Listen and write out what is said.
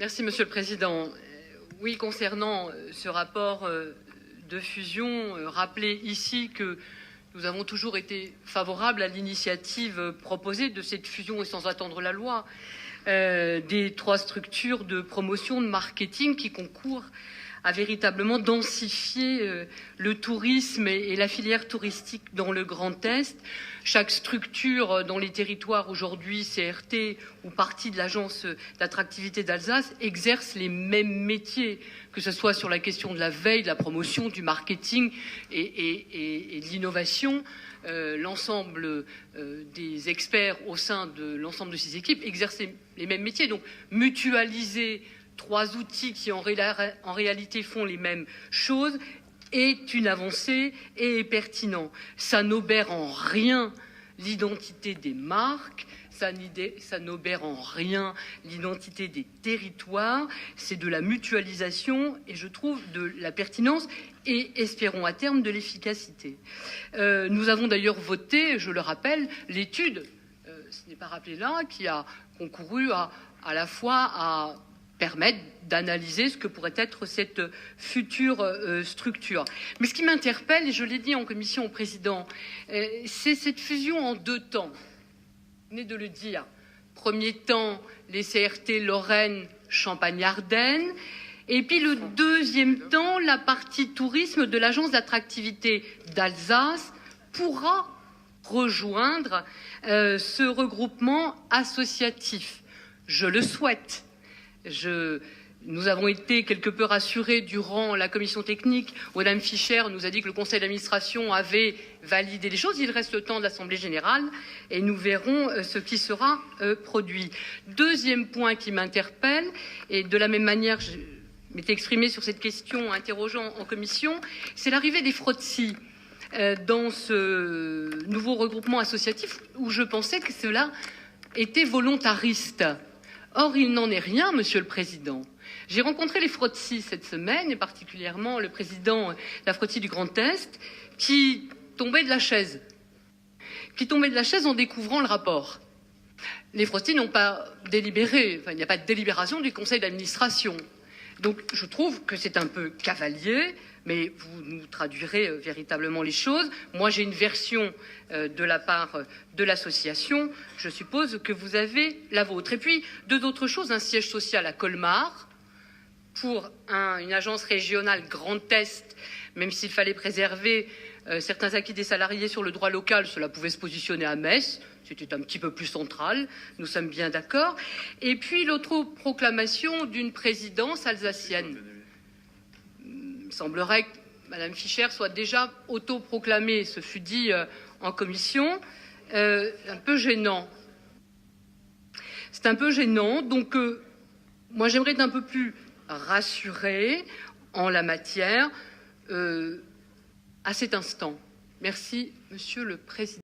Merci, Monsieur le Président. Oui, concernant ce rapport de fusion, rappeler ici que nous avons toujours été favorables à l'initiative proposée de cette fusion et sans attendre la loi des 3 structures de promotion, de marketing qui concourent à véritablement densifier le tourisme et la filière touristique dans le Grand Est. Chaque structure dans les territoires aujourd'hui, CRT ou partie de l'agence d'attractivité d'Alsace, exerce les mêmes métiers, que ce soit sur la question de la veille, de la promotion, du marketing et de l'innovation. L'ensemble des experts au sein de l'ensemble de ces équipes exercent les mêmes métiers. Donc mutualiser 3 outils qui en réalité font les mêmes choses est une avancée et est pertinent. Ça n'obère en rien l'identité des marques, ça n'obère en rien l'identité des territoires, c'est de la mutualisation et je trouve de la pertinence et espérons à terme de l'efficacité. Nous avons d'ailleurs voté, je le rappelle, l'étude, ce n'est pas rappelé là, qui a concouru à la fois à permettre d'analyser ce que pourrait être cette future structure. Mais ce qui m'interpelle, et je l'ai dit en commission au président, c'est cette fusion en 2 temps. Vous venez de le dire. Premier temps, les CRT Lorraine, Champagne-Ardenne. Et puis le deuxième temps, la partie tourisme de l'agence d'attractivité d'Alsace pourra rejoindre ce regroupement associatif. Je le souhaite. Nous avons été quelque peu rassurés durant la commission technique où Mme Fischer nous a dit que le conseil d'administration avait validé les choses. Il reste le temps de l'Assemblée générale et nous verrons ce qui sera produit. Deuxième point qui m'interpelle, et de la même manière je m'étais exprimée sur cette question interrogeant en commission, c'est l'arrivée des FROTSI dans ce nouveau regroupement associatif où je pensais que cela était volontariste. Or, il n'en est rien, Monsieur le Président. J'ai rencontré les FROTSI cette semaine, et particulièrement le président de la FROTSI du Grand Est, qui tombait de la chaise en découvrant le rapport. Les FROTSI n'ont pas délibéré, enfin, il n'y a pas de délibération du conseil d'administration. Donc, je trouve que c'est un peu cavalier, mais vous nous traduirez véritablement les choses. Moi, j'ai une version de la part de l'association. Je suppose que vous avez la vôtre. Et puis, 2 autres choses. Un siège social à Colmar pour une agence régionale Grand Est, même s'il fallait préserver certains acquis des salariés sur le droit local, cela pouvait se positionner à Metz. C'était un petit peu plus central, nous sommes bien d'accord. Et puis l'autoproclamation d'une présidence alsacienne. Il semblerait que Mme Fischer soit déjà autoproclamée, ce fut dit en commission. Un peu gênant. C'est un peu gênant, donc moi j'aimerais être un peu plus rassurée en la matière à cet instant. Merci, Monsieur le Président.